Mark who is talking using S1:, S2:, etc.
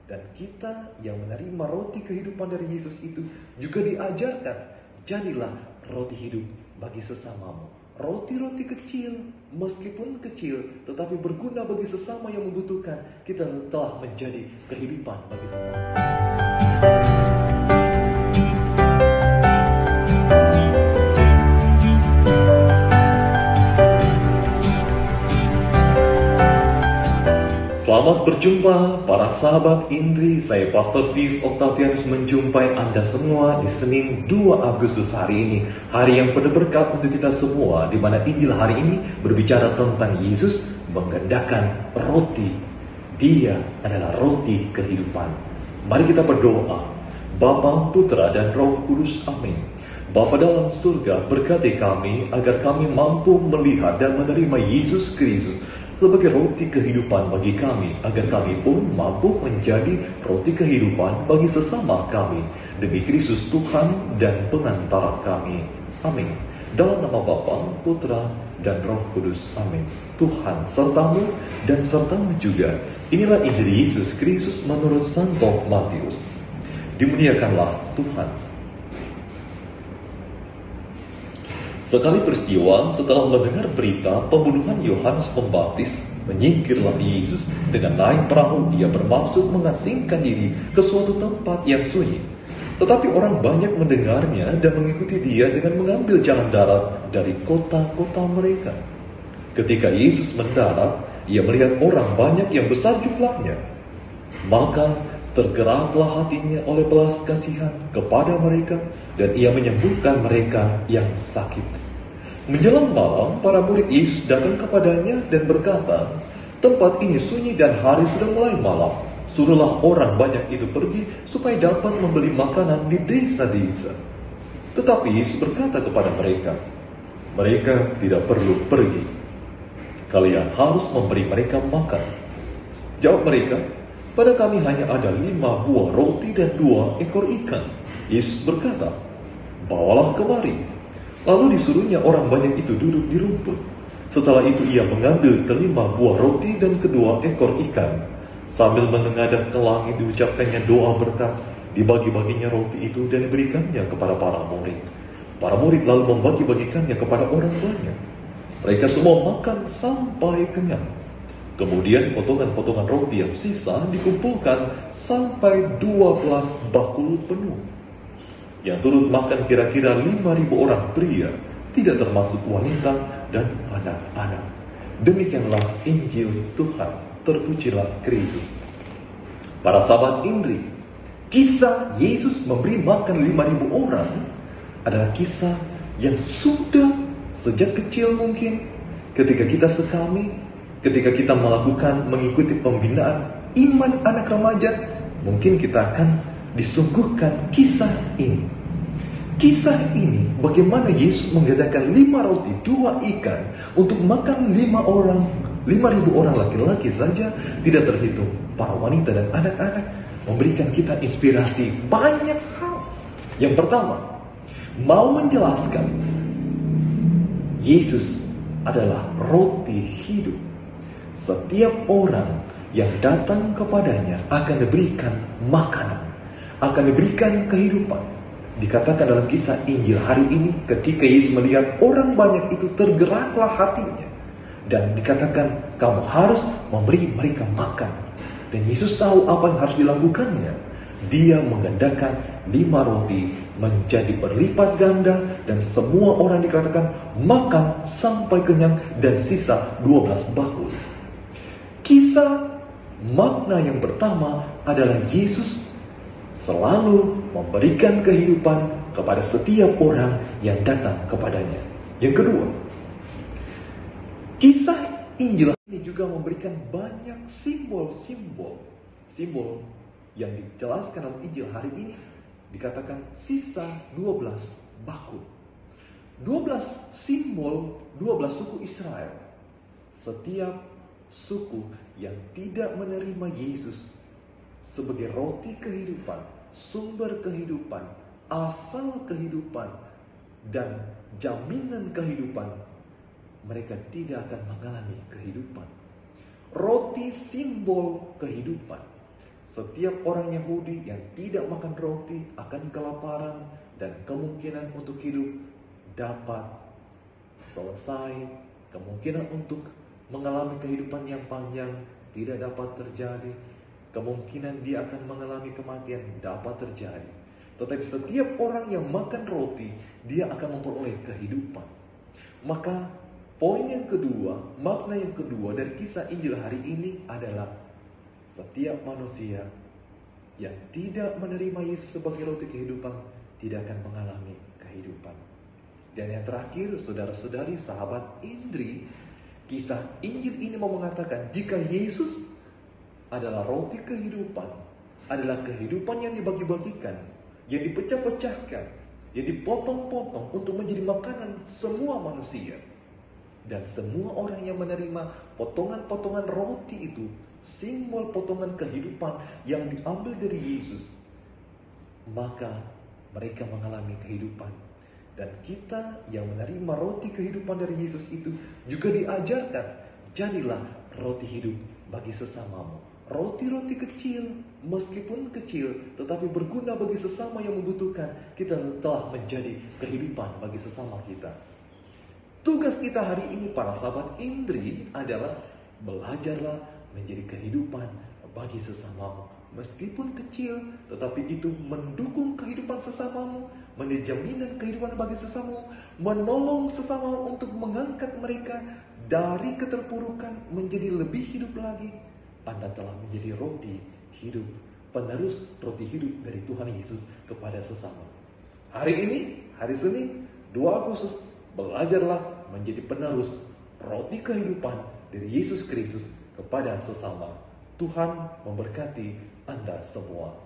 S1: Dan kita yang menerima roti kehidupan dari Yesus itu juga diajarkan, jadilah roti hidup bagi sesamamu. Roti-roti kecil, meskipun kecil, tetapi berguna bagi sesama yang membutuhkan. Kita telah menjadi kehidupan bagi sesama. Selamat berjumpa para sahabat Indri. Saya Pastor Fis Octavianus menjumpai Anda semua di Senin 2 Agustus hari ini. Hari yang penuh berkat untuk kita semua, di mana Injil hari ini berbicara tentang Yesus menggandakan roti. Dia adalah roti kehidupan. Mari kita berdoa. Bapa, Putra, dan Roh Kudus. Amin. Bapa dalam surga, berkati kami agar kami mampu melihat dan menerima Yesus Kristus sebagai roti kehidupan bagi kami, agar kami pun mampu menjadi roti kehidupan bagi sesama kami, demi Kristus Tuhan dan pengantara kami. Amin. Dalam nama Bapa, Putra, dan Roh Kudus. Amin. Tuhan sertamu dan sertamu juga. Inilah Injil Yesus Kristus menurut Santo Matius. Dimuliakanlah Tuhan. Sekali peristiwa setelah mendengar berita pembunuhan Yohanes Pembaptis, menyingkirlah Yesus dengan naik perahu. Dia bermaksud mengasingkan diri ke suatu tempat yang sunyi. Tetapi orang banyak mendengarnya dan mengikuti dia dengan mengambil jalan darat dari kota-kota mereka. Ketika Yesus mendarat, ia melihat orang banyak yang besar jumlahnya. Maka tergeraklah hatinya oleh belas kasihan kepada mereka, dan ia menyembuhkan mereka yang sakit. Menjelang malam, para murid Yesus datang kepadanya dan berkata, "Tempat ini sunyi dan hari sudah mulai malam. Suruhlah orang banyak itu pergi supaya dapat membeli makanan di desa-desa." Tetapi Yesus berkata kepada mereka, "Mereka tidak perlu pergi. Kalian harus memberi mereka makan." Jawab mereka, "Pada kami hanya ada 5 buah roti dan 2 ekor ikan." Yesus berkata, "Bawalah kemari." Lalu disuruhnya orang banyak itu duduk di rumput. Setelah itu ia mengambil kelima buah roti dan kedua ekor ikan. Sambil menengadah ke langit diucapkannya doa berkat. Dibagi-baginya roti itu dan diberikannya kepada para murid. Para murid lalu membagi-bagikannya kepada orang banyak. Mereka semua makan sampai kenyang. Kemudian potongan-potongan roti yang sisa dikumpulkan sampai 12 bakul penuh. Yang turut makan kira-kira 5.000 orang pria, tidak termasuk wanita dan anak-anak. Demikianlah Injil Tuhan. Terpujilah Kristus. Para sahabat Indri, kisah Yesus memberi makan 5.000 orang adalah kisah yang sudah sejak kecil mungkin, ketika kita sekami, ketika kita mengikuti pembinaan iman anak remaja, mungkin kita akan disuguhkan kisah ini. Kisah ini bagaimana Yesus mengadakan 5 roti 2 ikan untuk makan 5.000 orang laki-laki saja, tidak terhitung para wanita dan anak-anak, memberikan kita inspirasi banyak hal. Yang pertama, mau menjelaskan Yesus adalah roti hidup. Setiap orang yang datang kepadanya akan diberikan makanan, akan diberikan kehidupan. Dikatakan dalam kisah Injil hari ini, ketika Yesus melihat orang banyak itu, tergeraklah hatinya. Dan dikatakan, kamu harus memberi mereka makan. Dan Yesus tahu apa yang harus dilakukannya. Dia menggandakan 5 roti menjadi berlipat ganda, dan semua orang dikatakan makan sampai kenyang dan sisa 12 bakul. Kisah makna yang pertama adalah Yesus selalu memberikan kehidupan kepada setiap orang yang datang kepadanya. Yang kedua, kisah Injil ini juga memberikan banyak simbol-simbol yang dijelaskan dalam Injil hari ini. Dikatakan sisa 12 bakul. 12 simbol 12 suku Israel. Setiap suku yang tidak menerima Yesus sebagai roti kehidupan, sumber kehidupan, asal kehidupan, dan jaminan kehidupan, mereka tidak akan mengalami kehidupan. Roti simbol kehidupan. Setiap orang Yahudi yang tidak makan roti akan kelaparan dan kemungkinan untuk hidup dapat selesai. Kemungkinan untuk mengalami kehidupan yang panjang tidak dapat terjadi. Kemungkinan dia akan mengalami kematian dapat terjadi. Tetapi setiap orang yang makan roti, dia akan memperoleh kehidupan. Maka poin yang kedua, makna yang kedua dari kisah Injil hari ini adalah setiap manusia yang tidak menerima Yesus sebagai roti kehidupan tidak akan mengalami kehidupan. Dan yang terakhir, saudara-saudari, sahabat Indri, kisah Injil ini mau mengatakan jika Yesus adalah roti kehidupan, adalah kehidupan yang dibagi-bagikan, yang dipecah-pecahkan, yang dipotong-potong untuk menjadi makanan semua manusia. Dan semua orang yang menerima potongan-potongan roti itu, simbol potongan kehidupan yang diambil dari Yesus, maka mereka mengalami kehidupan. Dan kita yang menerima roti kehidupan dari Yesus itu juga diajarkan, jadilah roti hidup bagi sesamamu. Roti-roti kecil, meskipun kecil, tetapi berguna bagi sesama yang membutuhkan. Kita telah menjadi kehidupan bagi sesama kita. Tugas kita hari ini para sahabat Indri adalah belajarlah menjadi kehidupan bagi sesamamu. Meskipun kecil, tetapi itu mendukung kehidupan sesamamu, menjadi jaminan kehidupan bagi sesamamu, menolong sesamamu untuk mengangkat mereka dari keterpurukan menjadi lebih hidup lagi. Anda telah menjadi roti hidup, penerus roti hidup dari Tuhan Yesus kepada sesama. Hari ini, hari Senin, 2 Agustus, belajarlah menjadi penerus roti kehidupan dari Yesus Kristus kepada sesama. Tuhan memberkati Anda semua.